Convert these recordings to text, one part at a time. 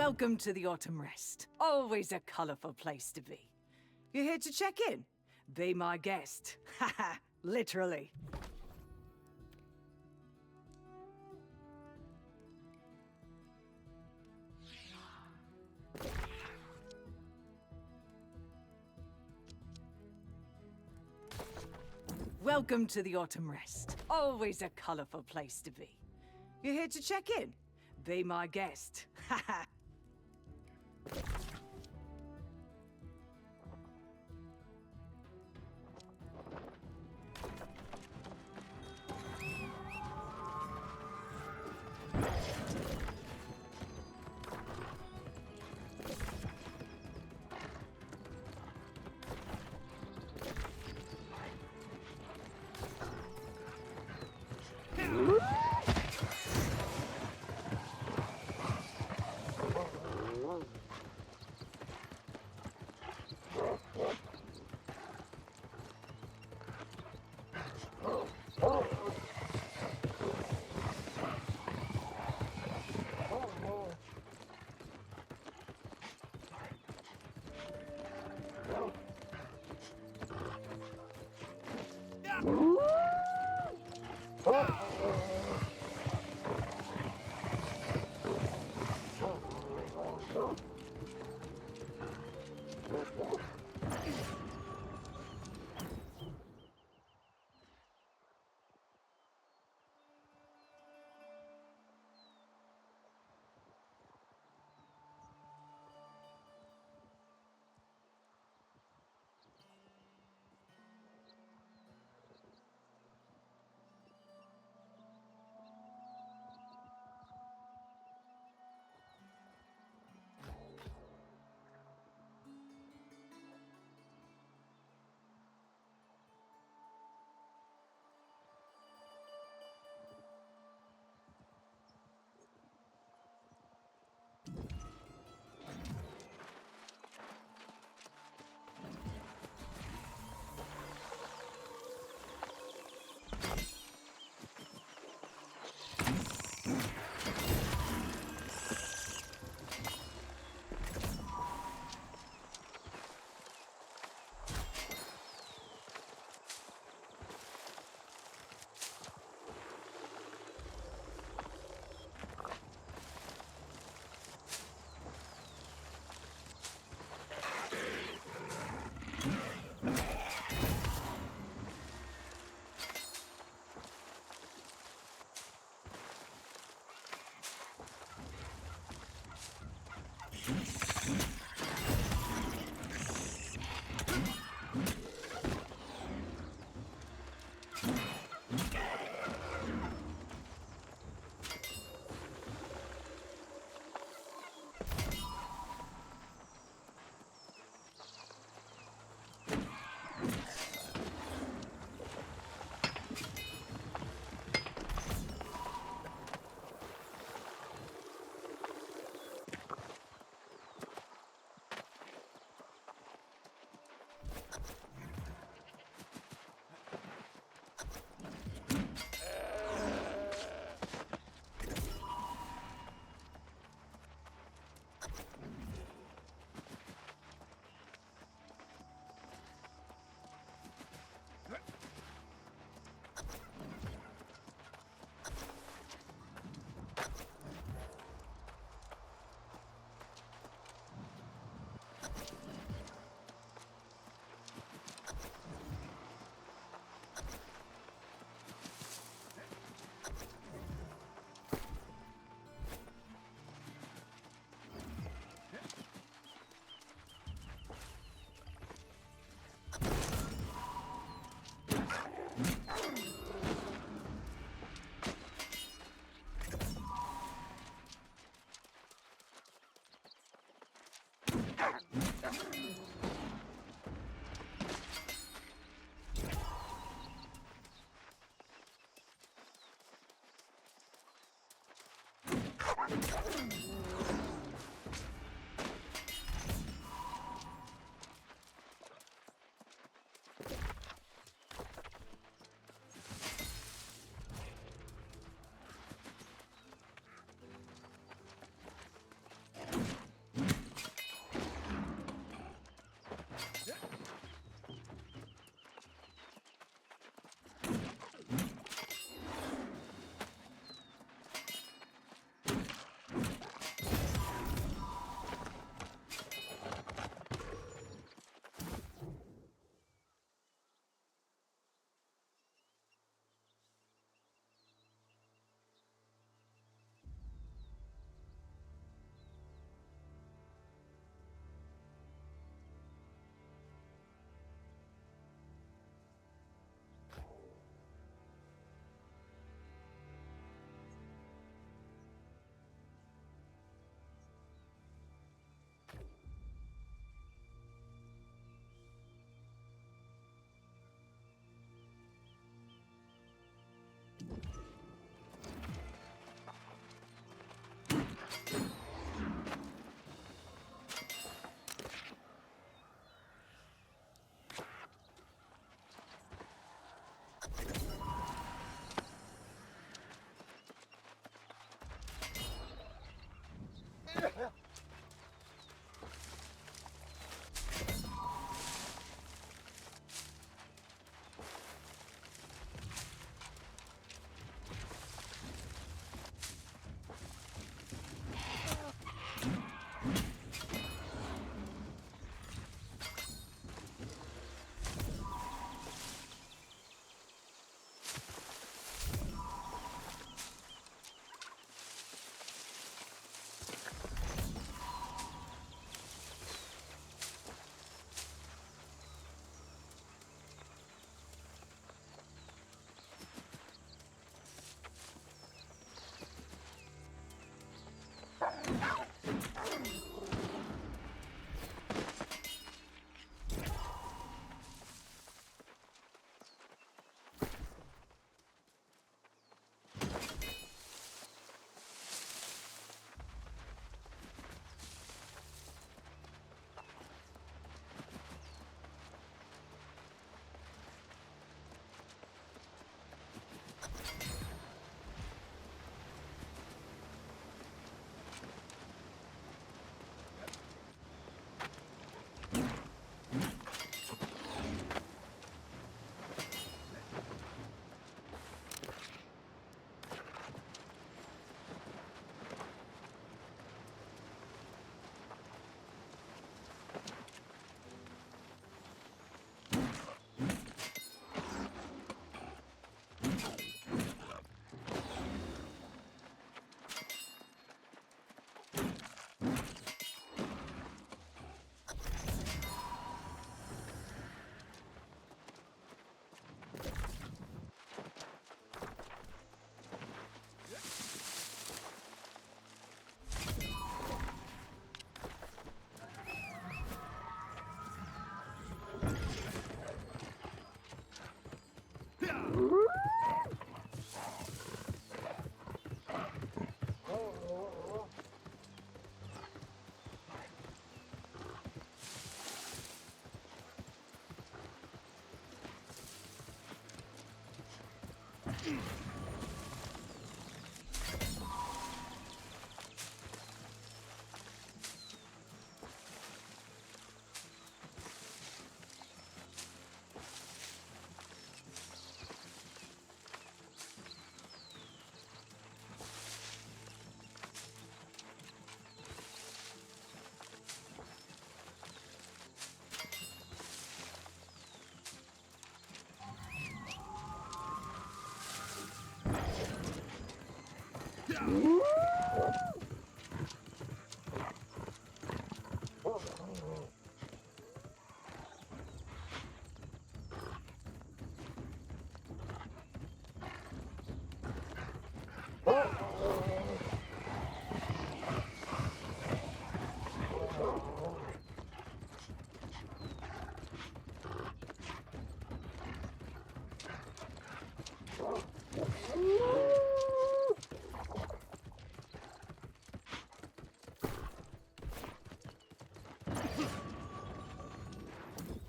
Welcome to the Autumn Rest. Always a colorful place to be. You're here to check in? Be my guest. Haha, literally. Welcome to the Autumn Rest. Always a colorful place to be. You're here to check in? Be my guest. Haha.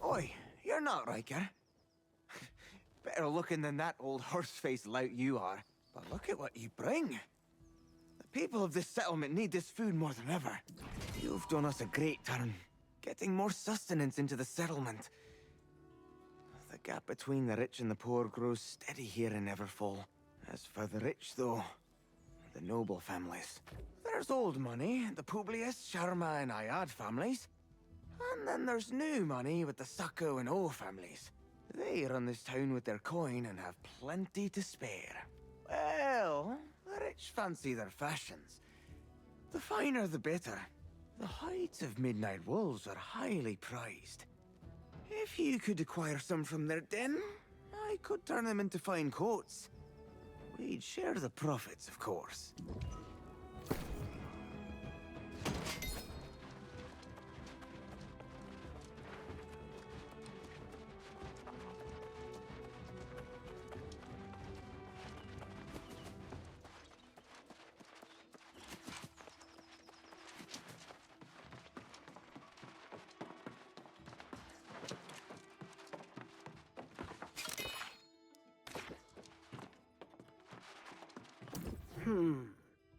Oi, you're not Riker. Better looking than that old horse-faced lout you are. But look at what you bring. The people of this settlement need this food more than ever. You've done us a great turn, getting more sustenance into the settlement. The gap between the rich and the poor grows steady here in Everfall. As for the rich, though, the noble families. There's old money, the Publius, Sharma, and Ayad families. And then there's new money with the Sacco and O families. They run this town with their coin and have plenty to spare. Well, the rich fancy their fashions. The finer the better. The hides of midnight wolves are highly prized. If you could acquire some from their den, I could turn them into fine coats. We'd share the profits, of course.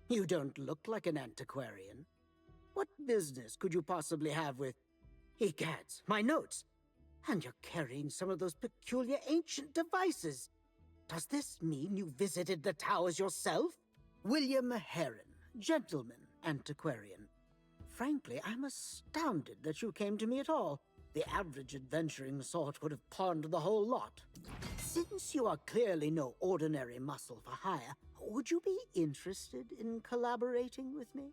You don't look like an antiquarian. What business could you possibly have with... Egads, my notes! And you're carrying some of those peculiar ancient devices. Does this mean you visited the towers yourself? William Heron, gentleman antiquarian. Frankly, I'm astounded that you came to me at all. The average adventuring sort would have pawned the whole lot. Since you are clearly no ordinary muscle for hire, would you be interested in collaborating with me?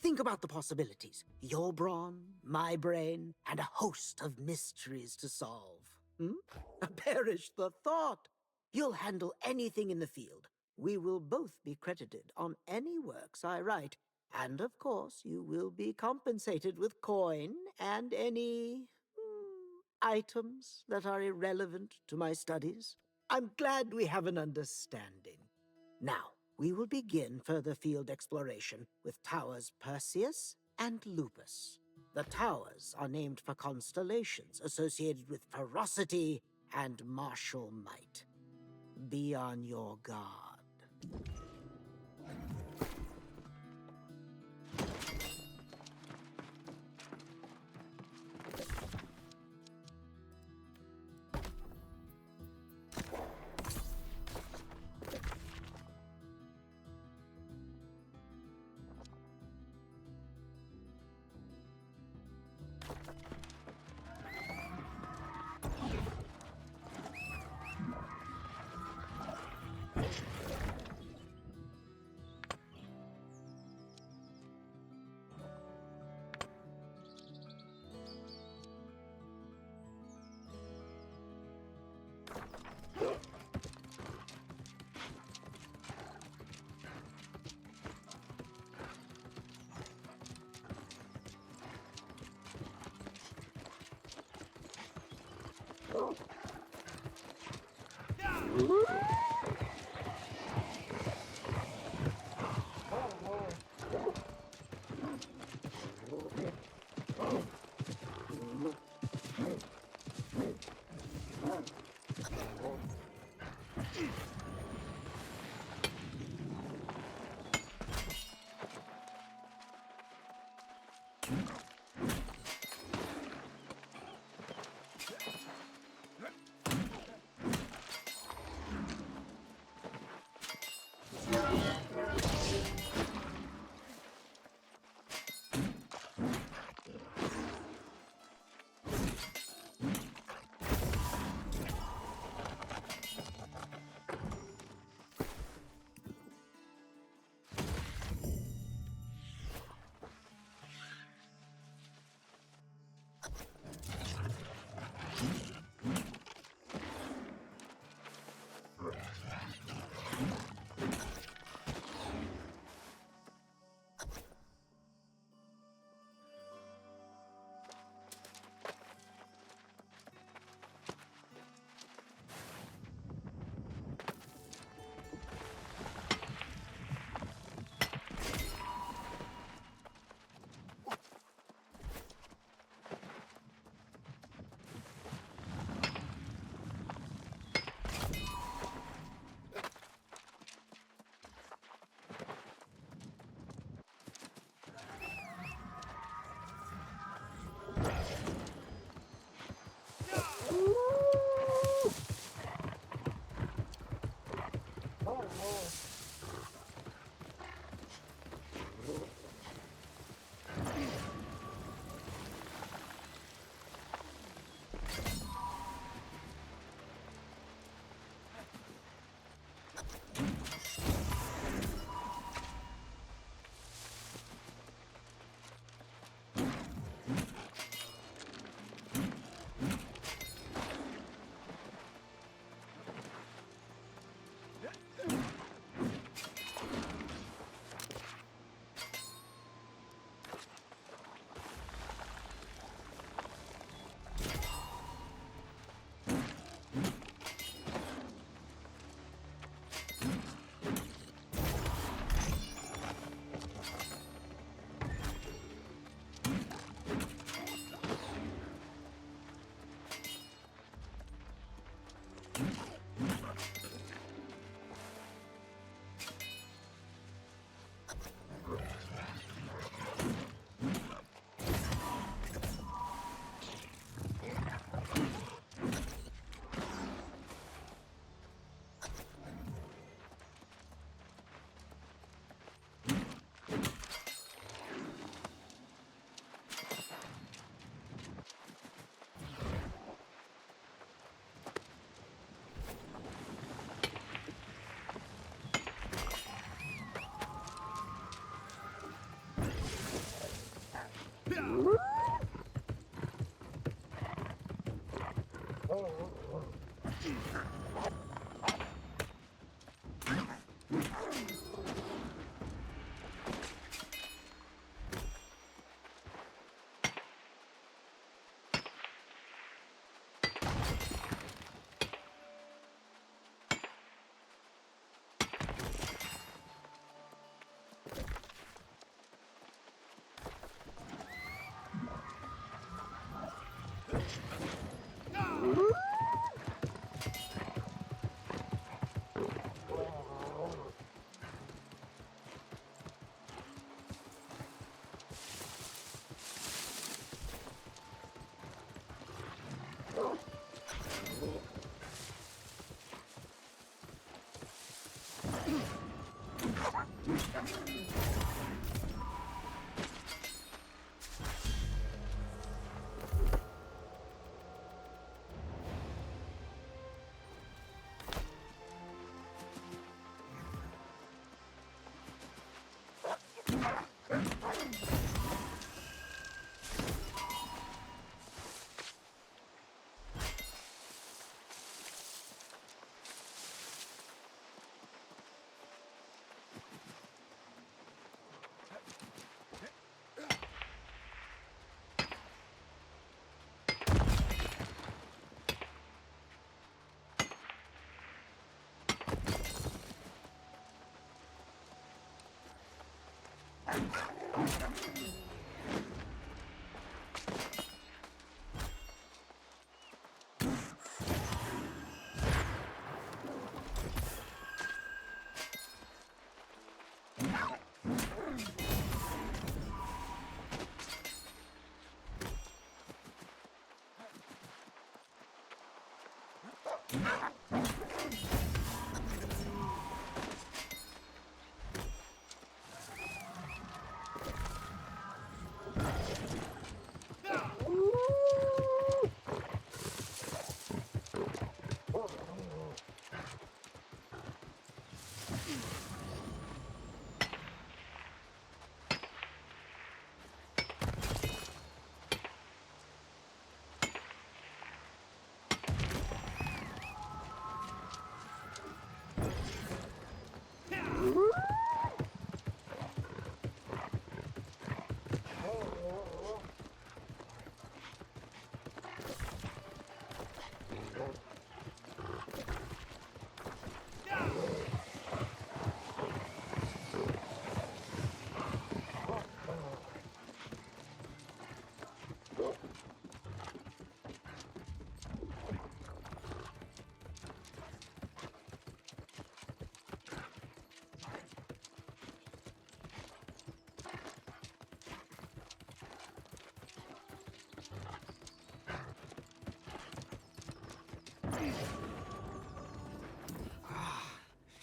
Think about the possibilities. Your brawn, my brain, and a host of mysteries to solve. Perish the thought! You'll handle anything in the field. We will both be credited on any works I write, And of course, you will be compensated with coin and any items that are irrelevant to my studies. I'm glad we have an understanding. Now, we will begin further field exploration with Towers Perseus and Lupus. The towers are named for constellations associated with ferocity and martial might. Be on your guard.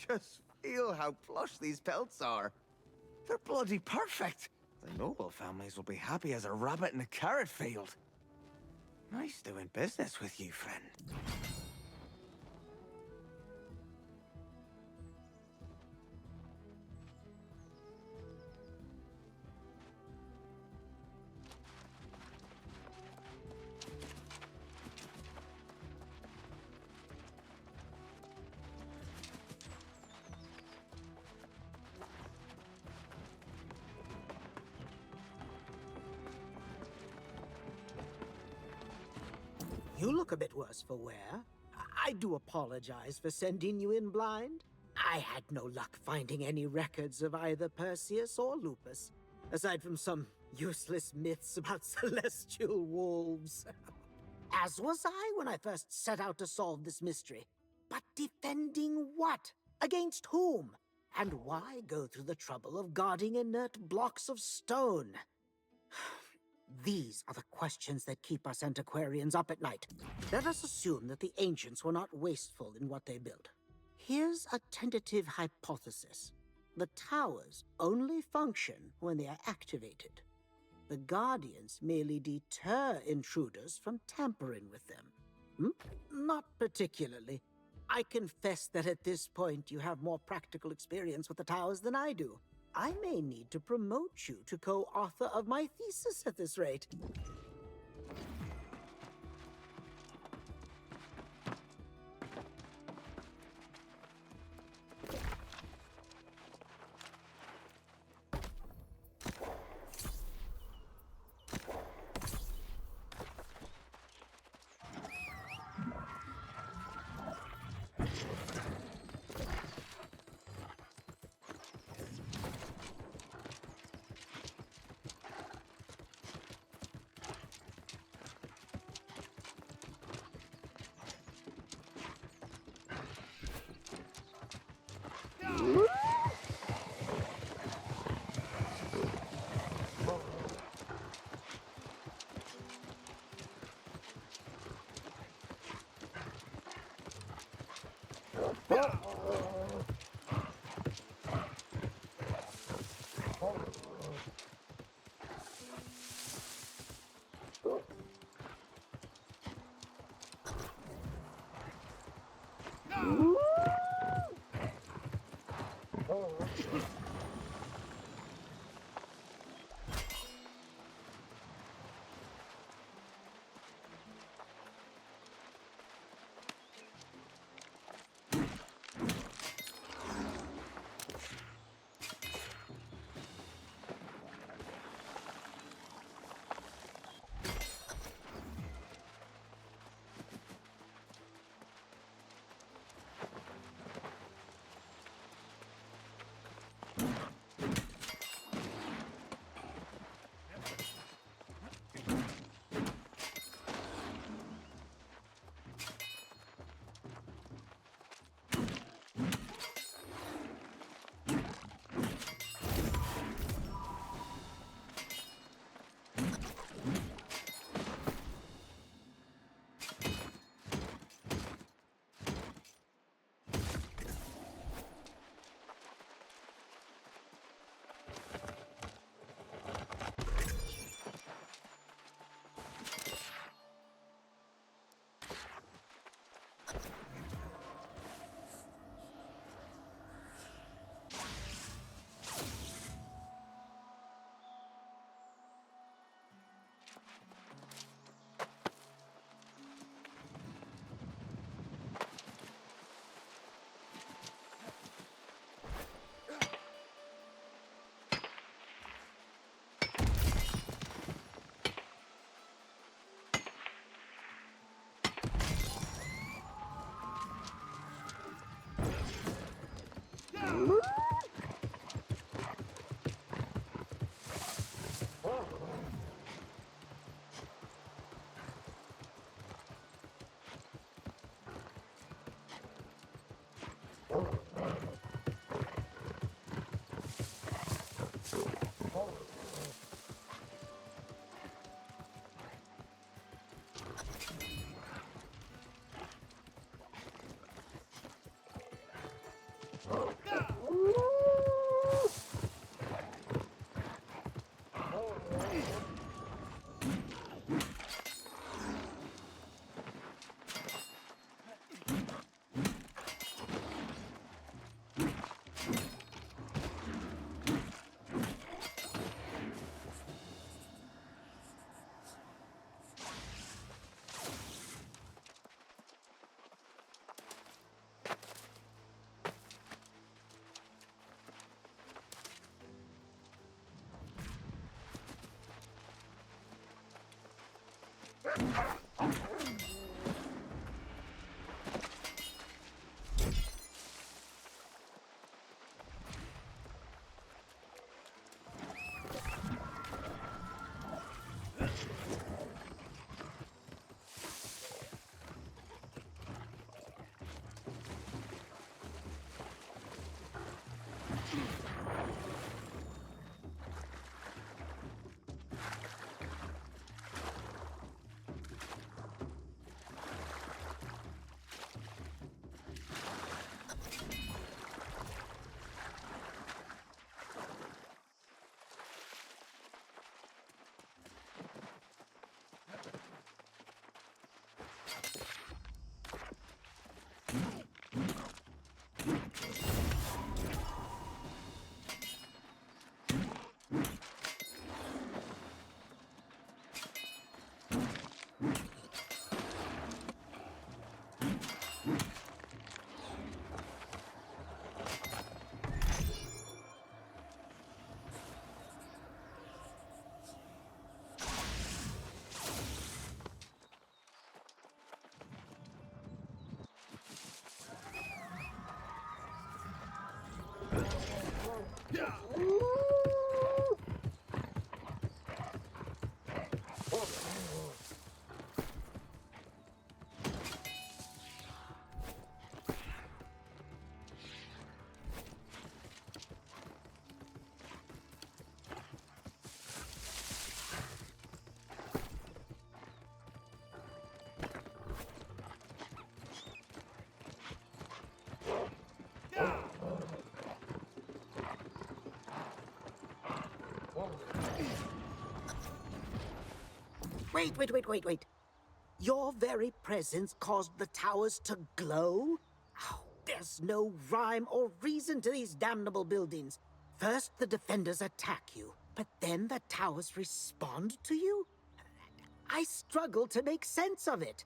Just feel how plush these pelts are. They're bloody perfect. The noble families will be happy as a rabbit in a carrot field. Nice doing business with you, friend. You look a bit worse for wear. I do apologize for sending you in blind. I had no luck finding any records of either Perseus or Lupus, aside from some useless myths about celestial wolves. As was I when I first set out to solve this mystery. But defending what? Against whom? And why go through the trouble of guarding inert blocks of stone? These are the questions that keep us antiquarians up at night. Let us assume that the ancients were not wasteful in what they built. Here's a tentative hypothesis. The towers only function when they are activated. The Guardians merely deter intruders from tampering with them. Not particularly. I confess that at this point you have more practical experience with the towers than I do. I may need to promote you to co-author of my thesis at this rate. Wait. Your very presence caused the towers to glow? Oh, there's no rhyme or reason to these damnable buildings. First, the defenders attack you, but then the towers respond to you? I struggle to make sense of it.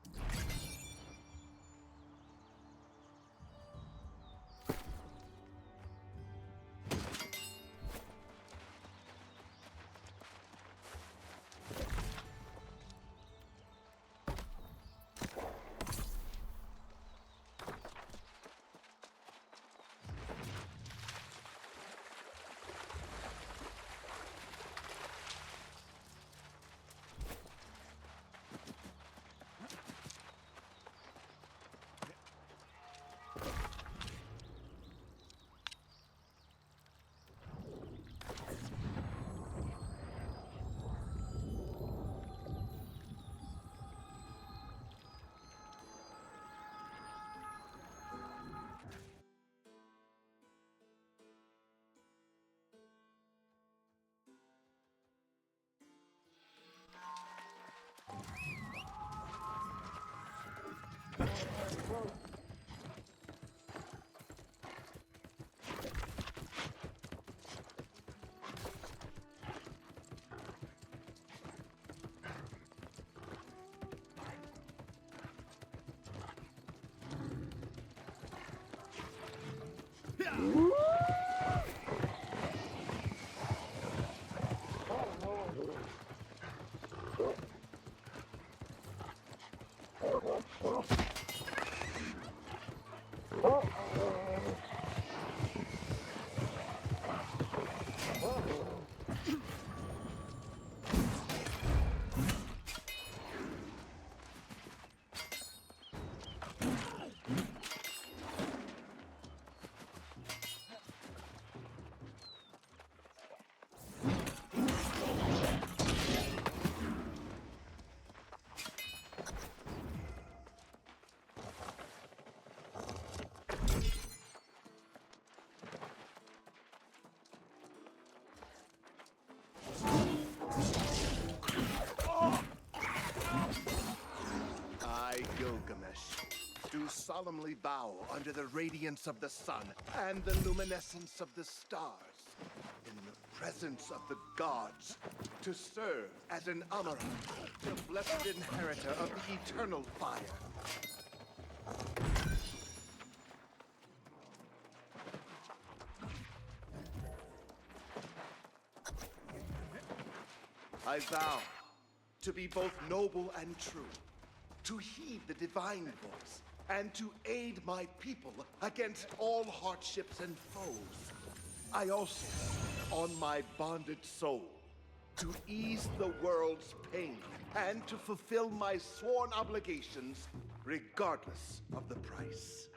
I, Gilgamesh, do solemnly bow under the radiance of the sun and the luminescence of the stars, in the presence of the gods, to serve as an Amaran, the blessed inheritor of the eternal fire. I vow to be both noble and true, to heed the divine voice, and to aid my people against all hardships and foes. I also, on my bonded soul, to ease the world's pain and to fulfill my sworn obligations, regardless of the price.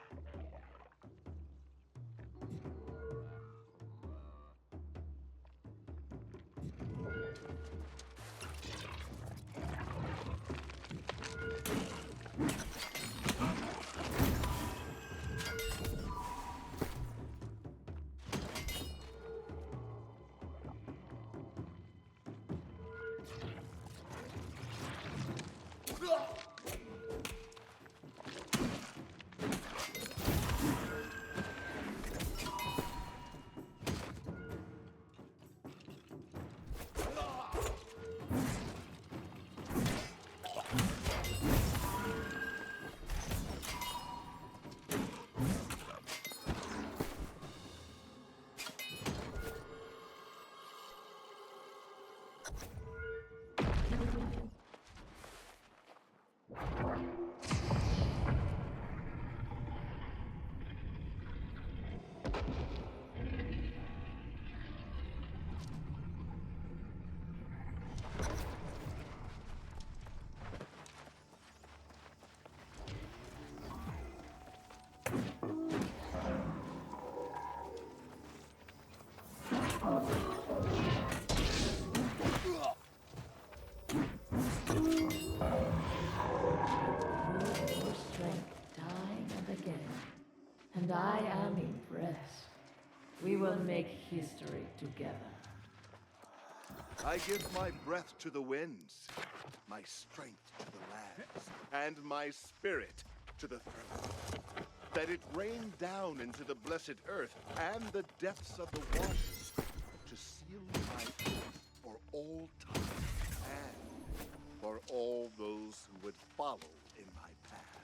And I am impressed. We will make history together. I give my breath to the winds, my strength to the lands, and my spirit to the throne. That it rain down into the blessed earth and the depths of the waters to seal my oath for all time and for all those who would follow in my path.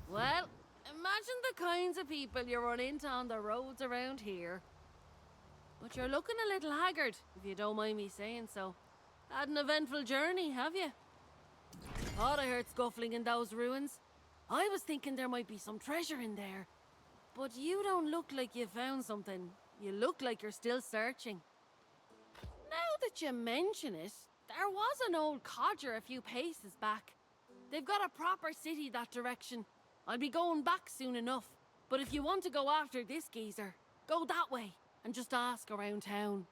Well, imagine the kinds of people you run into on the roads around here. But you're looking a little haggard, if you don't mind me saying so. Had an eventful journey, have you? Thought I heard scuffling in those ruins. I was thinking there might be some treasure in there. But you don't look like you found something. You look like you're still searching. Now that you mention it, there was an old codger a few paces back. They've got a proper city that direction. I'll be going back soon enough. But if you want to go after this geezer, go that way and just ask around town.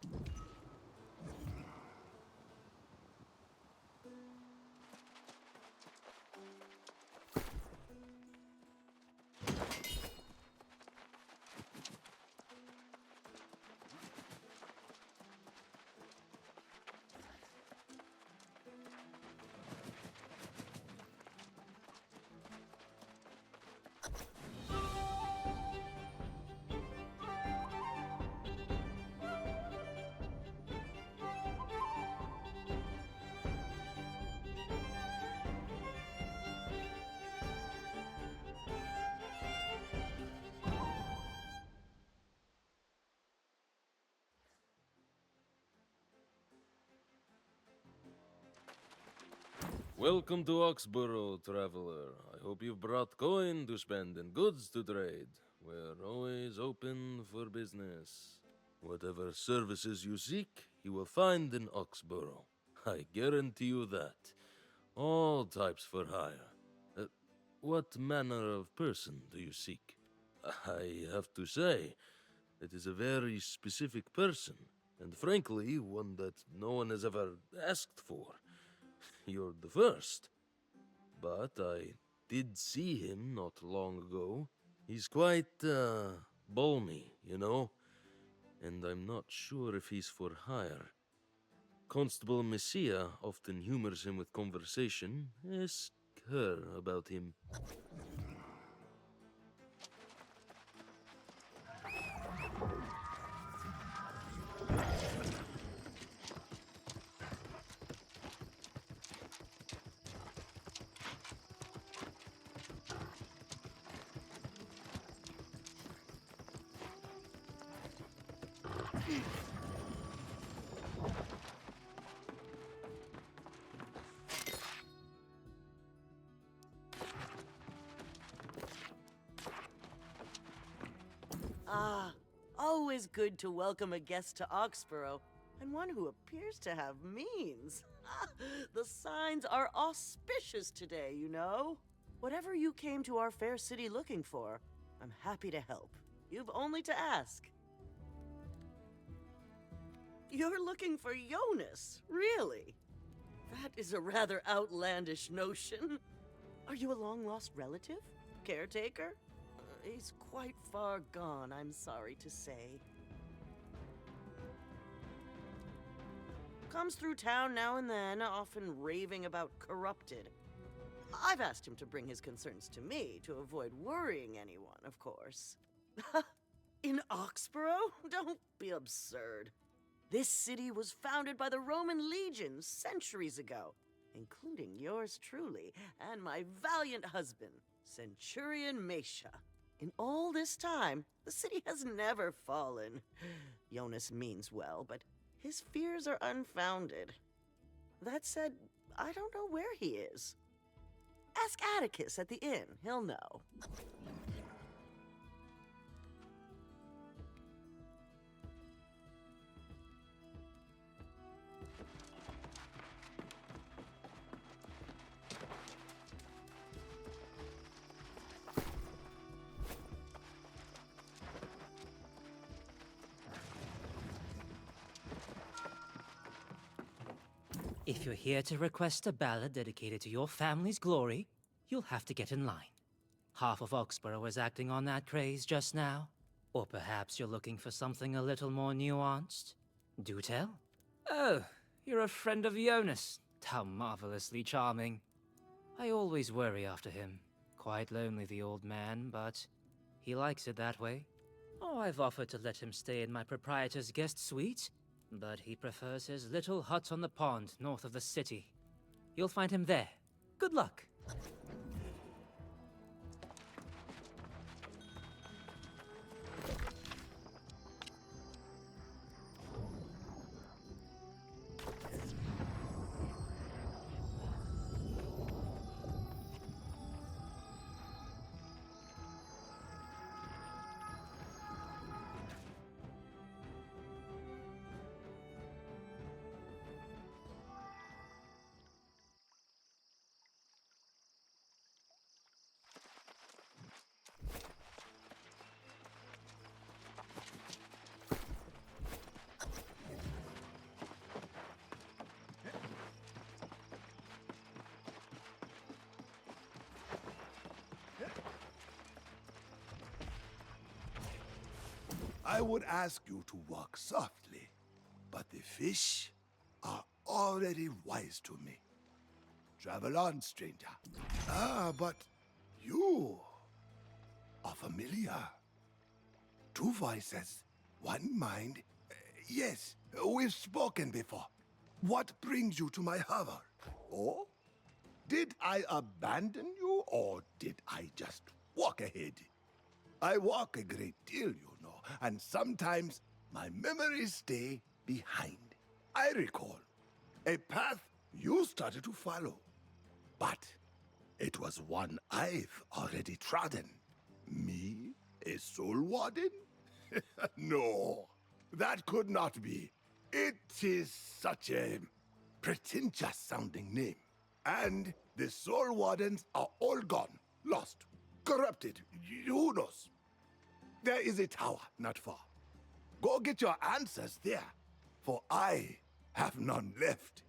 Welcome to Oxborough, traveler. I hope you've brought coin to spend and goods to trade. We're always open for business. Whatever services you seek, you will find in Oxborough. I guarantee you that. All types for hire. What manner of person do you seek? I have to say, it is a very specific person, and frankly, one that no one has ever asked for. You're the first. But I did see him not long ago. He's quite, balmy, you know? And I'm not sure if he's for hire. Constable Messiah often humors him with conversation. Ask her about him. Ah, always good to welcome a guest to Oxborough, and one who appears to have means. The signs are auspicious today, you know. Whatever you came to our fair city looking for, I'm happy to help. You've only to ask. You're looking for Jonas, really? That is a rather outlandish notion. Are you a long-lost relative? Caretaker? He's quite far gone, I'm sorry to say. Comes through town now and then, often raving about corrupted. I've asked him to bring his concerns to me to avoid worrying anyone, of course. In Oxborough? Don't be absurd. This city was founded by the Roman legions centuries ago, including yours truly and my valiant husband, Centurion Mesha. In all this time, the city has never fallen. Jonas means well, but his fears are unfounded. That said, I don't know where he is. Ask Atticus at the inn, he'll know. If you're here to request a ballad dedicated to your family's glory, you'll have to get in line. Half of Oxborough was acting on that craze just now. Or perhaps you're looking for something a little more nuanced? Do tell. Oh, you're a friend of Jonas. How marvelously charming. I always worry after him. Quite lonely, the old man, but he likes it that way. Oh, I've offered to let him stay in my proprietor's guest suite, but he prefers his little hut on the pond north of the city. You'll find him there. Good luck. I would ask you to walk softly, but the fish are already wise to me. Travel on, stranger. Ah, but you are familiar. Two voices, one mind. Yes, we've spoken before. What brings you to my hover? Oh? Did I abandon you, or did I just walk ahead? I walk a great deal, you know, and sometimes my memories stay behind. I recall a path you started to follow, but it was one I've already trodden. Me, a soul warden? No, that could not be. It is such a pretentious-sounding name. And the soul wardens are all gone, lost, corrupted. Who knows? There is a tower not far. Go get your answers there, for I have none left.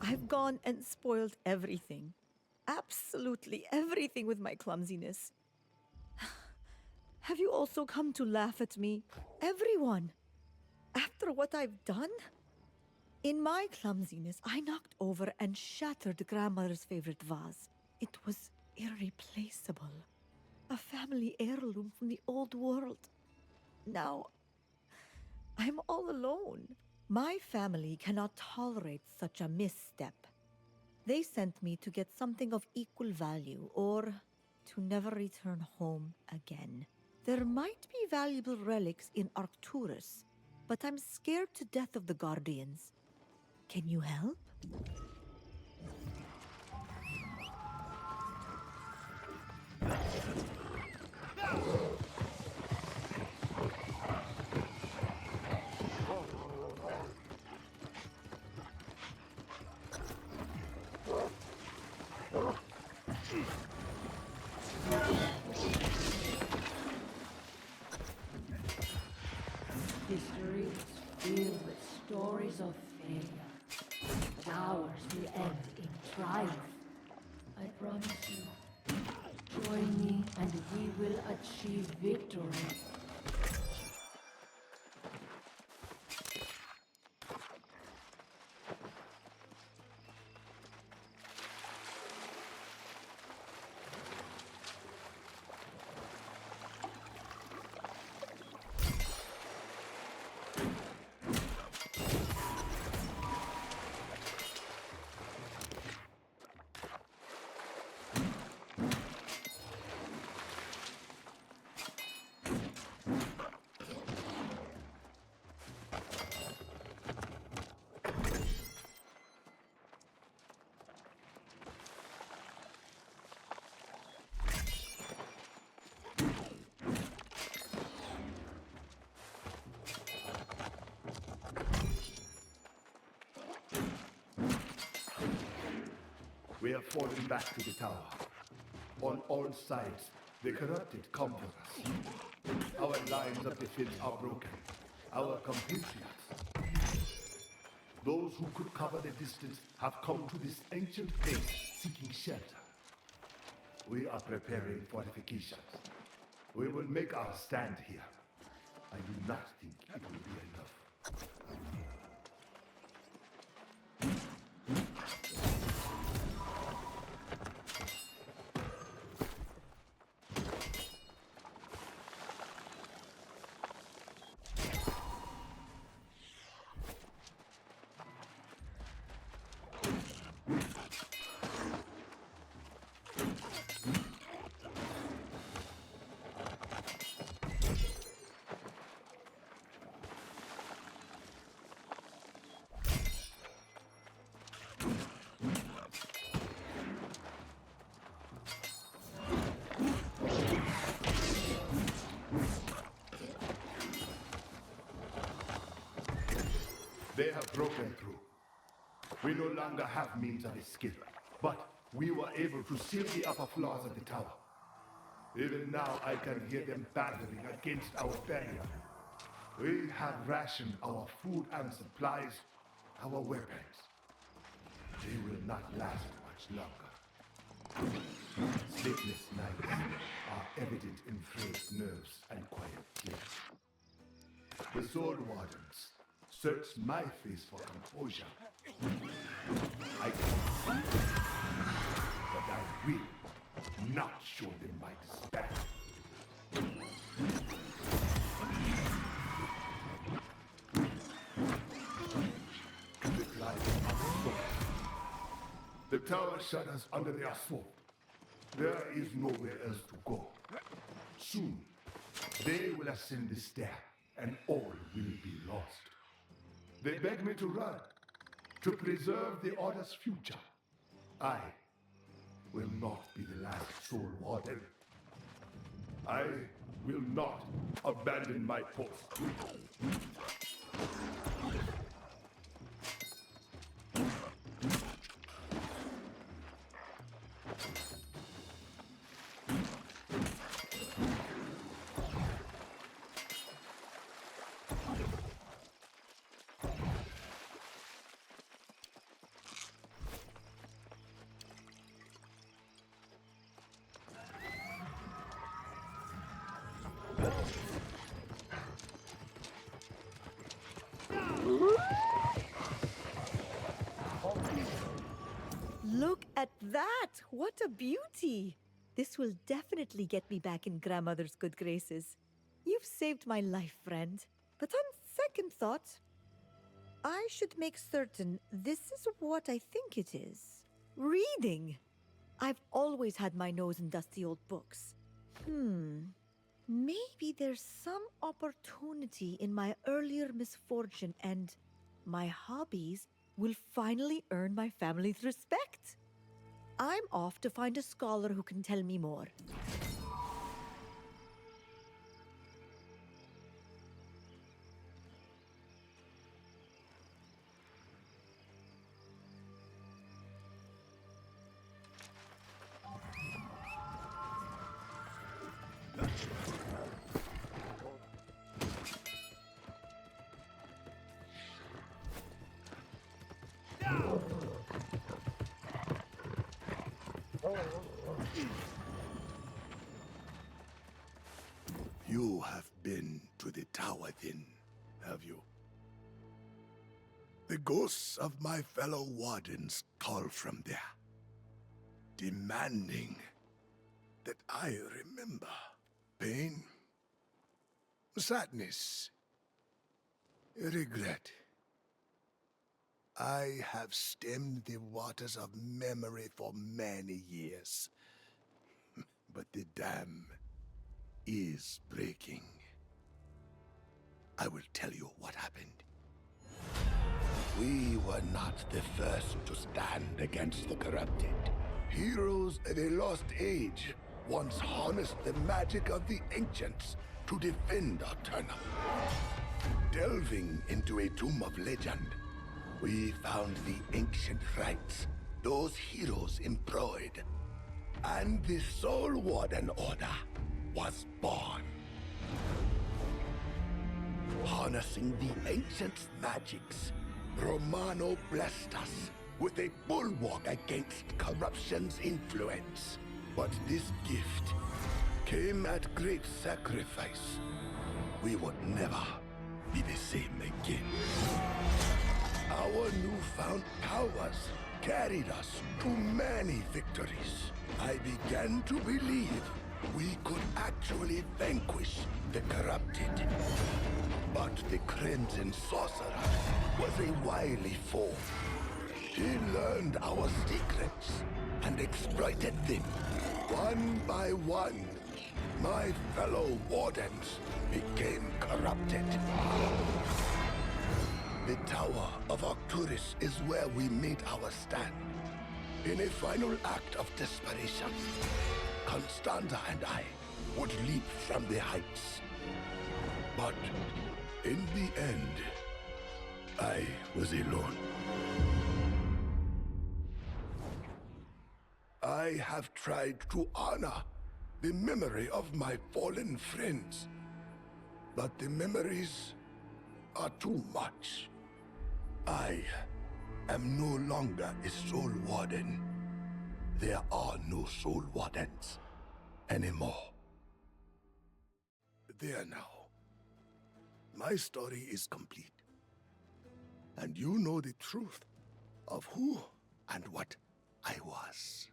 I've gone and spoiled everything. Absolutely everything with my clumsiness. Have you also come to laugh at me? Everyone! After what I've done? In my clumsiness, I knocked over and shattered Grandmother's favorite vase. It was irreplaceable. A family heirloom from the old world. Now, I'm all alone. My family cannot tolerate such a misstep. They sent me to get something of equal value, or to never return home again. There might be valuable relics in Arcturus, but I'm scared to death of the Guardians. Can you help? History is filled with stories of failure. But ours will end in triumph. I promise you. Join me and we will achieve victory. We have fallen back to the tower. On all sides, the corrupted come for us. Our lines of defense are broken. Our compatriots, those who could cover the distance, have come to this ancient place seeking shelter. We are preparing fortifications. We will make our stand here. I do not think it will be enough. They have broken through. We no longer have means of escape, but we were able to seal the upper floors of the tower. Even now, I can hear them battering against our barrier. We have rationed our food and supplies, our weapons. They will not last much longer. Sleepless nights are evident in frayed nerves and quiet tears. The sword wardens search my face for composure. I can see them, but I will not show them my despair. The climb up the The tower shudders under their assault. There is nowhere else to go. Soon, they will ascend the stair, and all will be lost. They beg me to run, to preserve the Order's future. I will not be the last soul warden. I will not abandon my post. Look at that! What a beauty! This will definitely get me back in grandmother's good graces. You've saved my life, friend. But on second thought, I should make certain this is what I think it is. Reading! I've always had my nose in dusty old books. Maybe there's some opportunity in my earlier misfortune and my hobbies will finally earn my family's respect. I'm off to find a scholar who can tell me more. You have been to the tower then, have you? The ghosts of my fellow wardens call from there, demanding that I remember pain, sadness, regret. I have stemmed the waters of memory for many years, but the dam is breaking. I will tell you what happened. We were not the first to stand against the corrupted. Heroes of a lost age once harnessed the magic of the ancients to defend Aeternum. Delving into a tomb of legend, we found the ancient rites those heroes employed, and the Soul Warden Order was born. Harnessing the ancient magics, Romano blessed us with a bulwark against corruption's influence. But this gift came at great sacrifice. We would never be the same again. Our newfound powers carried us to many victories. I began to believe we could actually vanquish the corrupted. But the Crimson Sorcerer was a wily foe. He learned our secrets and exploited them. One by one, my fellow wardens became corrupted. The Tower of Arcturus is where we made our stand. In a final act of desperation, Constanza and I would leap from the heights. But in the end, I was alone. I have tried to honor the memory of my fallen friends, but the memories are too much. I am no longer a Soul Warden. There are no Soul Wardens anymore. There now. My story is complete. And you know the truth of who and what I was.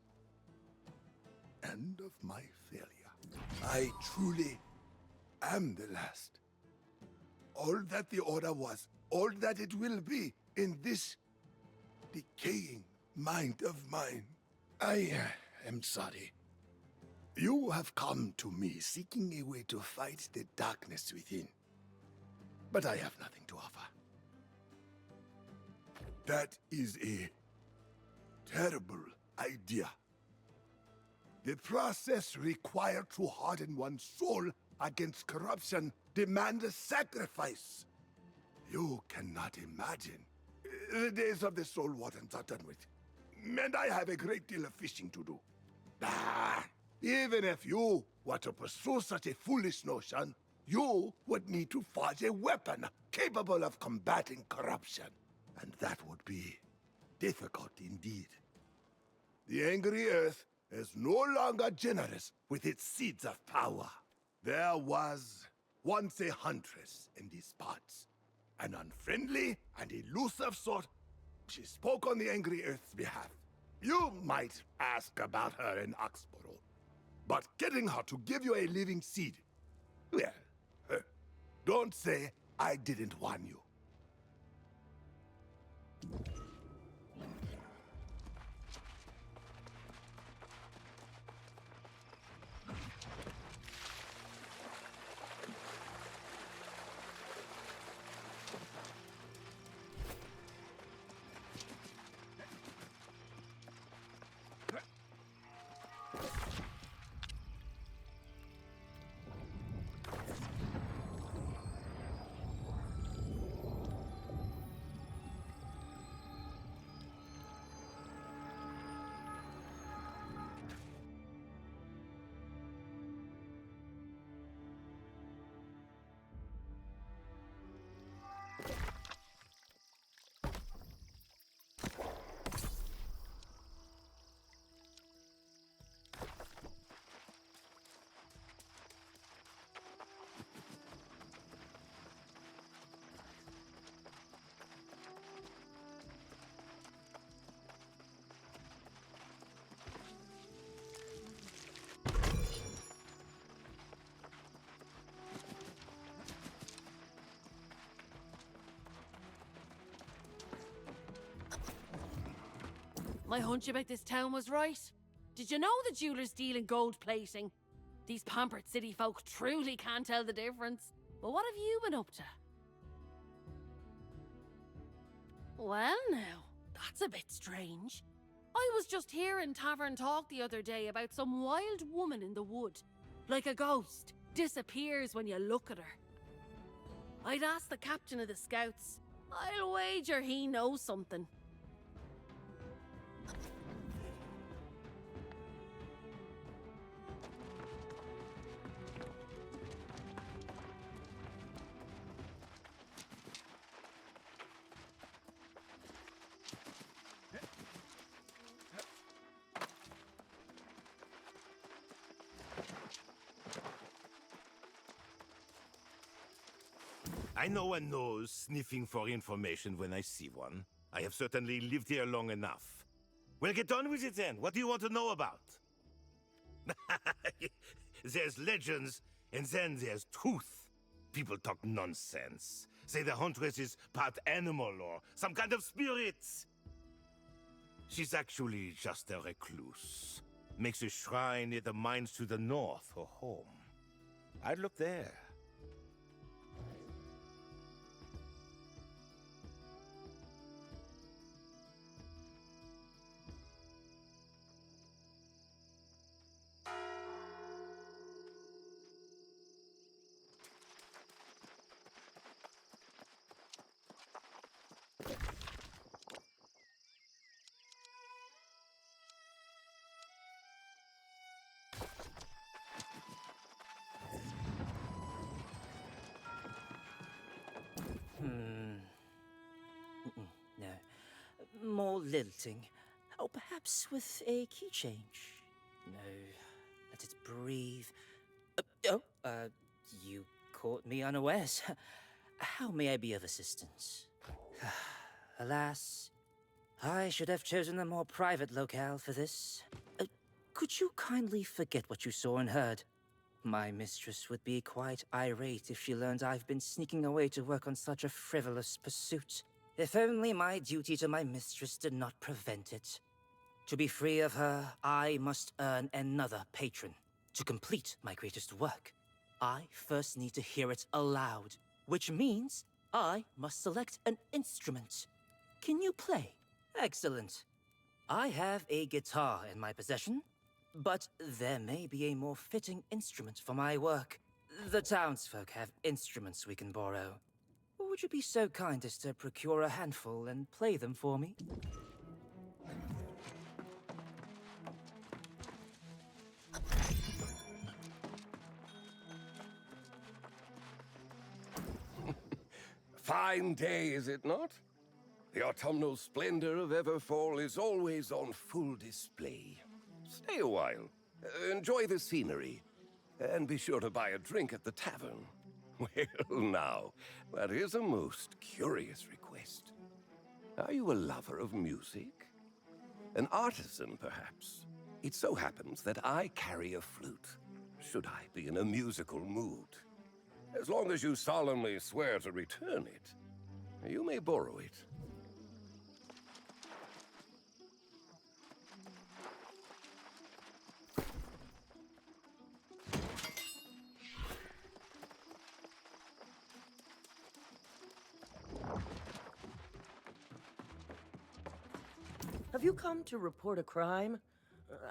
End of my failure. I truly am the last. All that the Order was, all that it will be in this decaying mind of mine. I am sorry. You have come to me seeking a way to fight the darkness within. But I have nothing to offer. That is a terrible idea. The process required to harden one's soul against corruption demands a sacrifice. You cannot imagine. The days of the Soul Wardens are done with. And I have a great deal of fishing to do. Even if you were to pursue such a foolish notion, you would need to forge a weapon capable of combating corruption. And that would be difficult indeed. The angry Earth is no longer generous with its seeds of power. There was once a huntress in these parts. An unfriendly and elusive sort. She spoke on the angry Earth's behalf. You might ask about her in Oxborough. But getting her to give you a living seed, well, don't say I didn't warn you. My hunch about this town was right. Did you know the jewelers deal in gold plating? These pampered city folk truly can't tell the difference. But what have you been up to? Well now, that's a bit strange. I was just hearing tavern talk the other day about some wild woman in the wood. Like a ghost, disappears when you look at her. I'd ask the captain of the scouts. I'll wager he knows something. I know a nose sniffing for information when I see one. I have certainly lived here long enough. Well, get on with it then. What do you want to know about? There's legends, and then there's truth. People talk nonsense. Say the huntress is part animal or some kind of spirit. She's actually just a recluse. Makes a shrine near the mines to the north her home. I'd look there. No. More lilting. Oh, perhaps with a key change. No. Let it breathe. You caught me unawares. How may I be of assistance? Alas, I should have chosen a more private locale for this. Could you kindly forget what you saw and heard? My mistress would be quite irate if she learned I've been sneaking away to work on such a frivolous pursuit. If only my duty to my mistress did not prevent it. To be free of her, I must earn another patron. To complete my greatest work, I first need to hear it aloud, which means I must select an instrument. Can you play? Excellent. I have a guitar in my possession, but there may be a more fitting instrument for my work. The townsfolk have instruments we can borrow. Would you be so kind as to procure a handful and play them for me? Fine day, is it not? The autumnal splendor of Everfall is always on full display. Stay a while, enjoy the scenery, and be sure to buy a drink at the tavern. Well, now, that is a most curious request. Are you a lover of music? An artisan, perhaps? It so happens that I carry a flute, should I be in a musical mood. As long as you solemnly swear to return it, you may borrow it. Have you come to report a crime?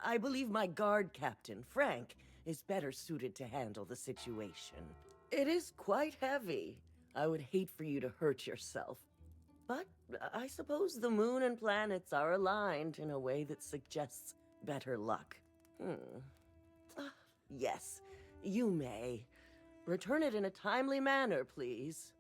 I believe my guard captain, Frank, is better suited to handle the situation. It is quite heavy. I would hate for you to hurt yourself. But I suppose the moon and planets are aligned in a way that suggests better luck. Yes, you may. Return it in a timely manner, please.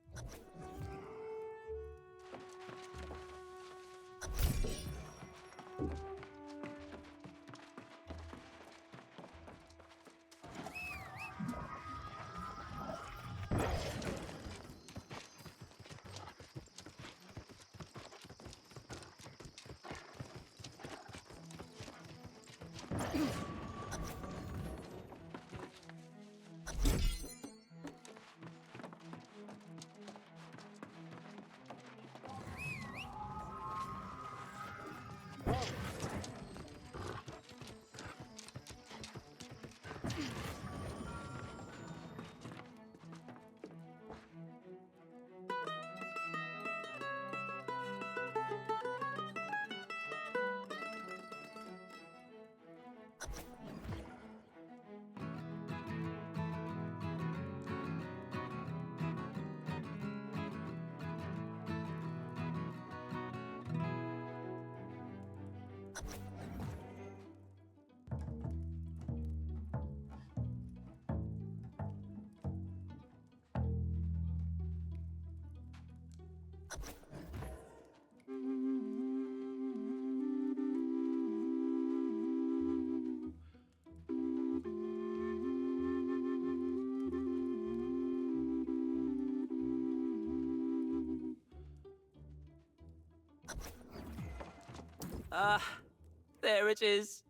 There it is.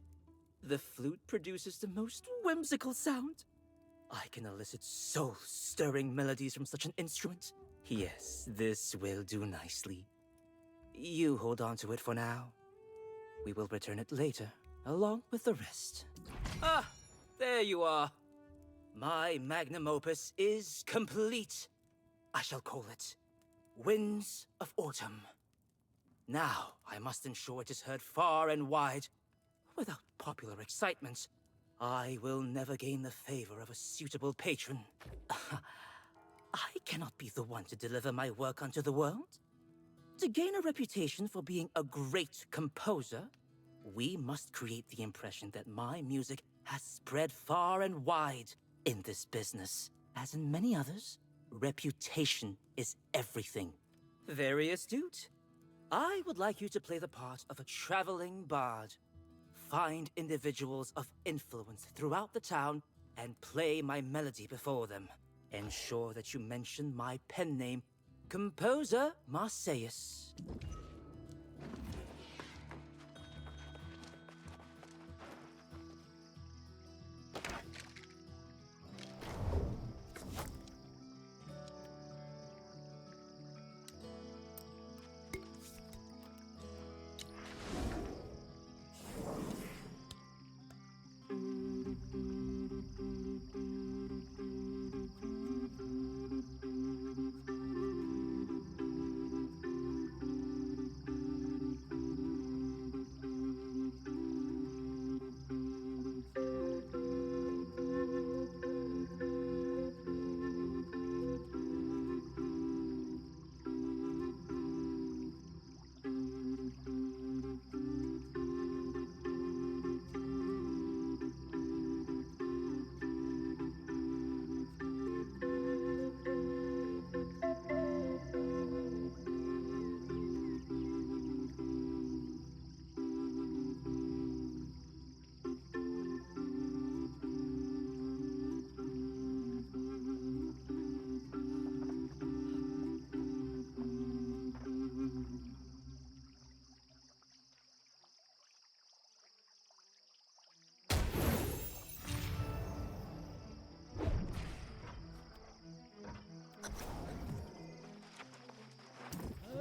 The flute produces the most whimsical sound. I can elicit soul-stirring melodies from such an instrument. Yes, this will do nicely. You hold on to it for now. We will return it later, along with the rest. Ah, there you are. My magnum opus is complete. I shall call it Winds of Autumn. Now, I must ensure it is heard far and wide. Without popular excitement, I will never gain the favor of a suitable patron. I cannot be the one to deliver my work unto the world. To gain a reputation for being a great composer, we must create the impression that my music has spread far and wide in this business. As in many others, reputation is everything. Very astute. I would like you to play the part of a traveling bard. Find individuals of influence throughout the town and play my melody before them. Ensure that you mention my pen name, Composer Marseilles.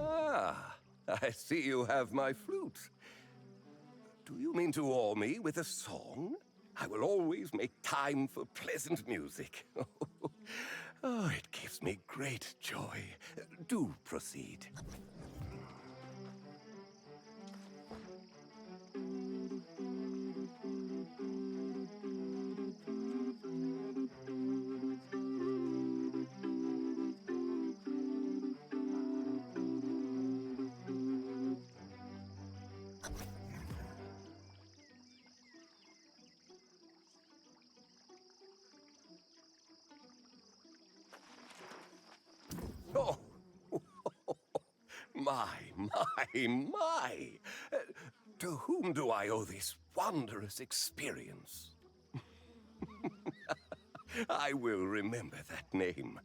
Ah, I see you have my flute. Do you mean to awe me with a song? I will always make time for pleasant music. Oh, it gives me great joy. Do proceed. Oh, my. To whom do I owe this wondrous experience? I will remember that name.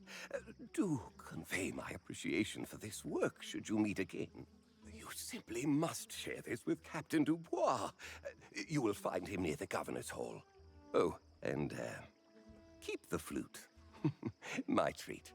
Do convey my appreciation for this work should you meet again. You simply must share this with Captain Dubois. You will find him near the Governor's Hall. Oh, and keep the flute. My treat.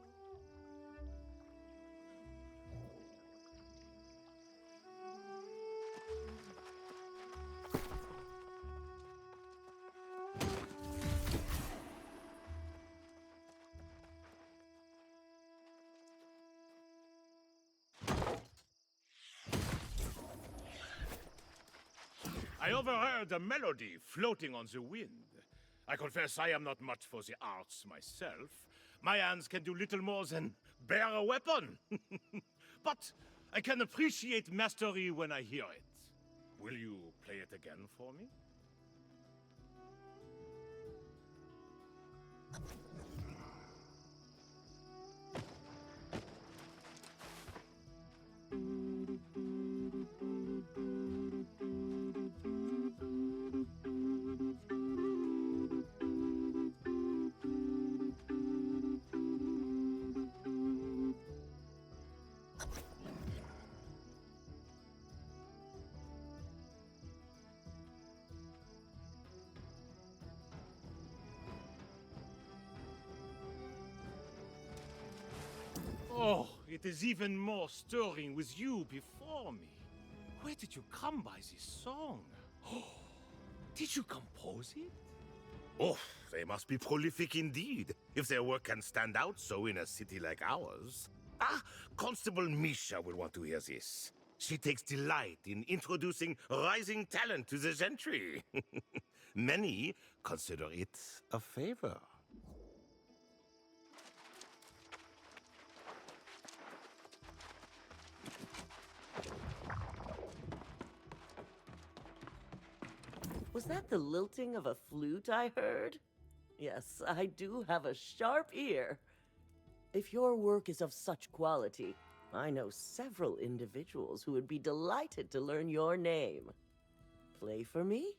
I overheard a melody floating on the wind. I confess I am not much for the arts myself. My hands can do little more than bear a weapon. But I can appreciate mastery when I hear it. Will you play it again for me? Oh, it is even more stirring with you before me. Where did you come by this song? Oh, did you compose it? Oh, they must be prolific indeed, if their work can stand out so in a city like ours. Ah, Constable Misha will want to hear this. She takes delight in introducing rising talent to the gentry. Many consider it a favor. Was that the lilting of a flute I heard? Yes, I do have a sharp ear. If your work is of such quality, I know several individuals who would be delighted to learn your name. Play for me?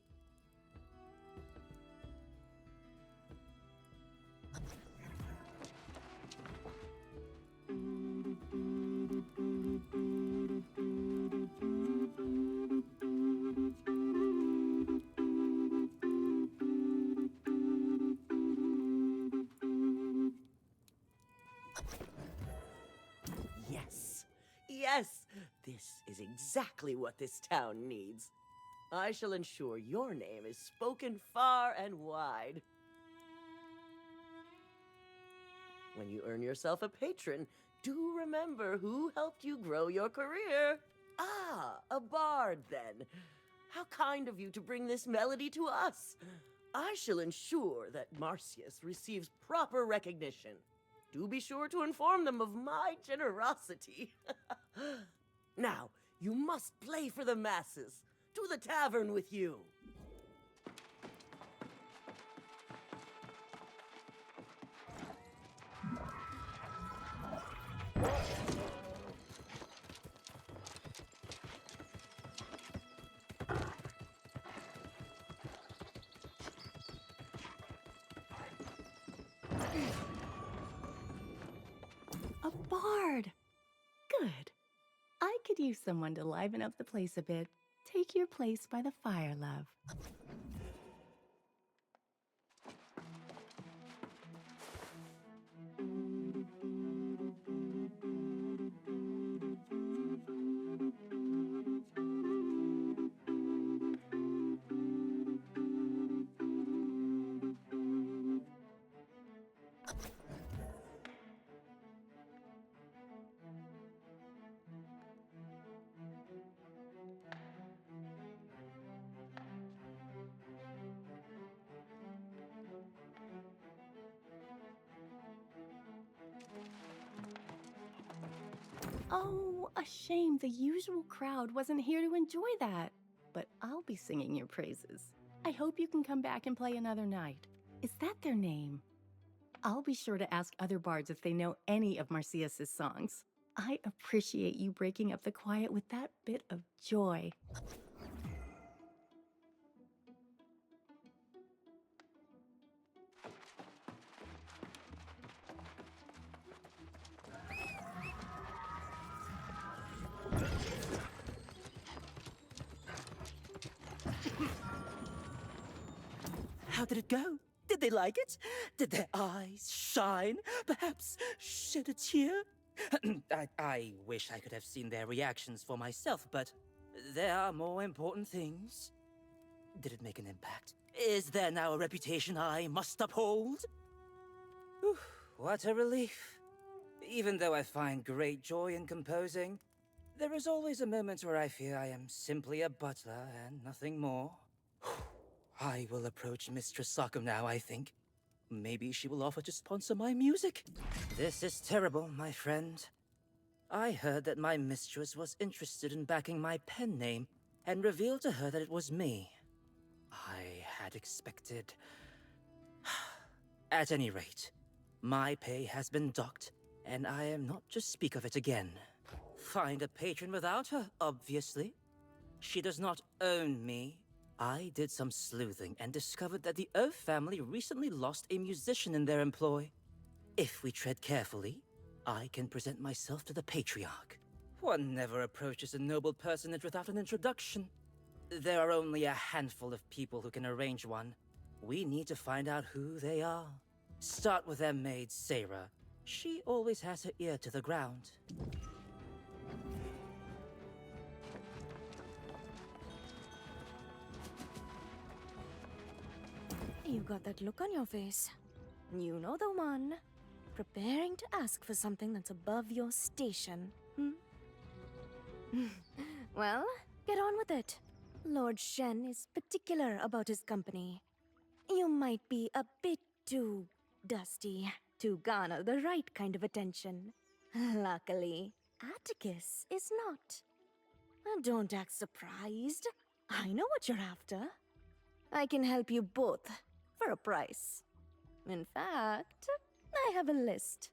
Yes, yes, this is exactly what this town needs. I shall ensure your name is spoken far and wide. When you earn yourself a patron, do remember who helped you grow your career. Ah, a bard then. How kind of you to bring this melody to us. I shall ensure that Marcius receives proper recognition. Do be sure to inform them of my generosity. Now, you must play for the masses. To the tavern with you. A bard! Good. I could use someone to liven up the place a bit. Take your place by the fire, love. Oh, a shame the usual crowd wasn't here to enjoy that. But I'll be singing your praises. I hope you can come back and play another night. Is that their name? I'll be sure to ask other bards if they know any of Marcius's songs. I appreciate you breaking up the quiet with that bit of joy. How did it go? Did they like it? Did their eyes shine? Perhaps shed a tear? I wish I could have seen their reactions for myself, but there are more important things. Did it make an impact? Is there now a reputation I must uphold? Whew, what a relief. Even though I find great joy in composing, there is always a moment where I fear I am simply a butler and nothing more. I will approach Mistress Sockham now, I think. Maybe she will offer to sponsor my music. This is terrible, my friend. I heard that my mistress was interested in backing my pen name and revealed to her that it was me. I had expected... At any rate, my pay has been docked, and I am not to speak of it again. Find a patron without her, obviously. She does not own me. I did some sleuthing and discovered that the Oaf family recently lost a musician in their employ. If we tread carefully, I can present myself to the Patriarch. One never approaches a noble personage without an introduction. There are only a handful of people who can arrange one. We need to find out who they are. Start with their maid, Sarah. She always has her ear to the ground. You got that look on your face. You know the one. Preparing to ask for something that's above your station, Well, get on with it. Lord Shen is particular about his company. You might be a bit too dusty to garner the right kind of attention. Luckily, Atticus is not. Don't act surprised. I know what you're after. I can help you both for a price. In fact, I have a list.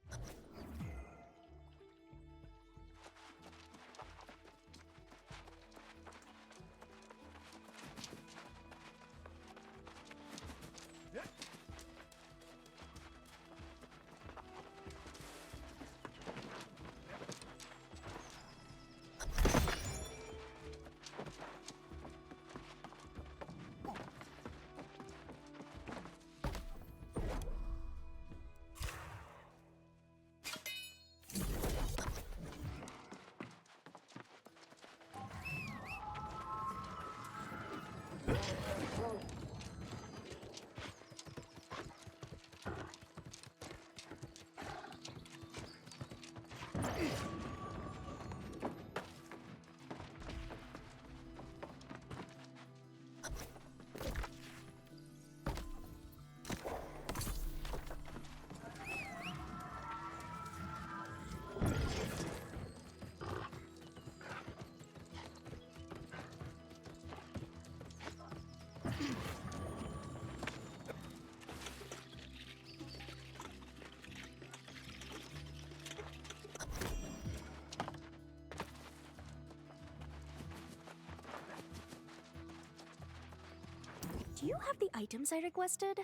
Do you have the items I requested?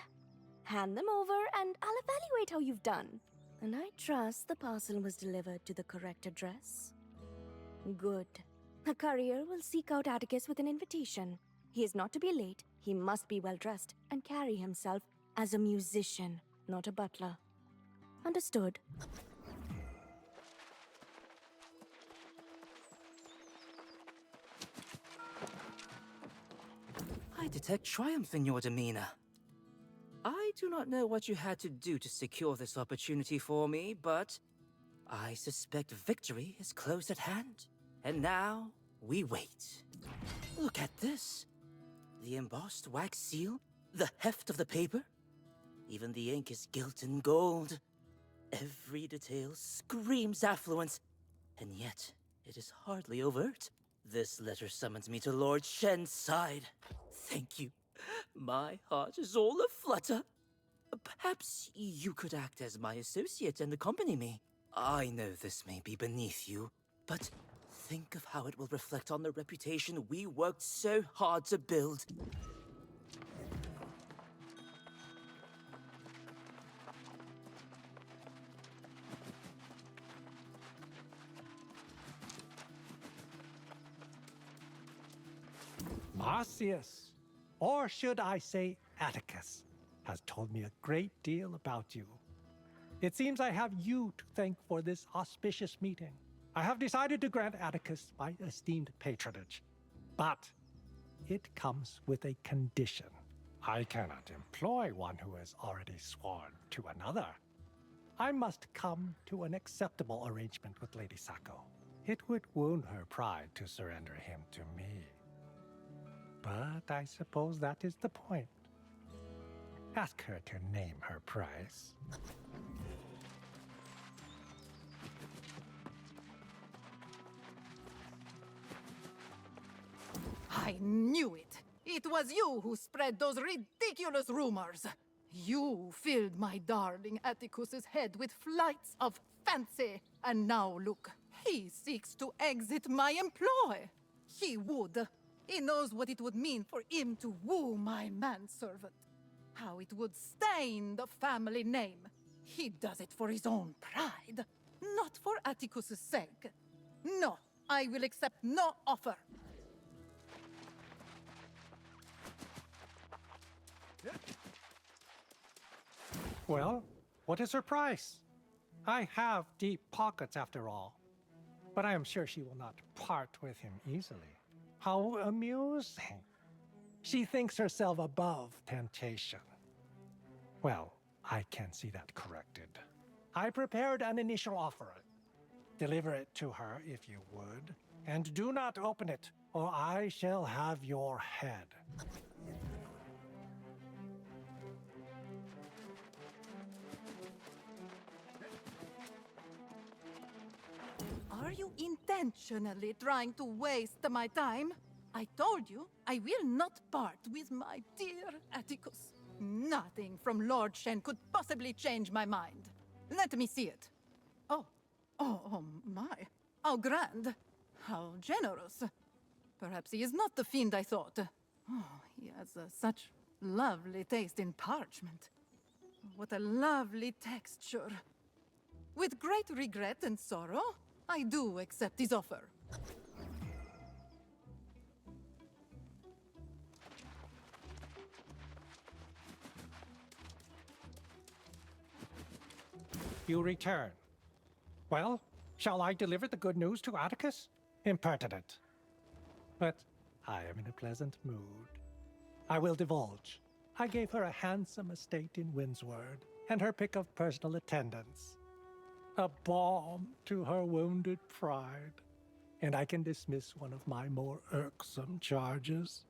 Hand them over and I'll evaluate how you've done. And I trust the parcel was delivered to the correct address. Good. A courier will seek out Atticus with an invitation. He is not to be late, he must be well dressed and carry himself as a musician, not a butler. Understood. I detect triumph in your demeanor. I do not know what you had to do to secure this opportunity for me, but I suspect victory is close at hand. And now, we wait. Look at this. The embossed wax seal, the heft of the paper. Even the ink is gilt in gold. Every detail screams affluence, and yet it is hardly overt. This letter summons me to Lord Shen's side. Thank you. My heart is all aflutter. Perhaps you could act as my associate and accompany me. I know this may be beneath you, but think of how it will reflect on the reputation we worked so hard to build. Marcius, or should I say Atticus, has told me a great deal about you. It seems I have you to thank for this auspicious meeting. I have decided to grant Atticus my esteemed patronage, but it comes with a condition. I cannot employ one who has already sworn to another. I must come to an acceptable arrangement with Lady Sacco. It would wound her pride to surrender him to me. But I suppose that is the point. Ask her to name her price. I knew it! It was you who spread those ridiculous rumors! You filled my darling Atticus's head with flights of fancy, and now look, he seeks to exit my employ! He would. He knows what it would mean for him to woo my manservant. How it would stain the family name. He does it for his own pride, not for Atticus's sake. No, I will accept no offer. Well, what is her price? I have deep pockets after all. But I am sure she will not part with him easily. How amusing. She thinks herself above temptation. Well, I can see that corrected. I prepared an initial offer. Deliver it to her if you would, and do not open it, or I shall have your head. Are you intentionally trying to waste my time? I told you I will not part with my dear Atticus. Nothing from Lord Shen could possibly change my mind. Let me see it. Oh my. How grand. How generous. Perhaps he is not the fiend I thought. Oh, he has such lovely taste in parchment. What a lovely texture. With great regret and sorrow, I do accept his offer. You return. Well, shall I deliver the good news to Atticus? Impertinent. But I am in a pleasant mood. I will divulge. I gave her a handsome estate in Windsward, and her pick of personal attendants. A balm to her wounded pride. And I can dismiss one of my more irksome charges.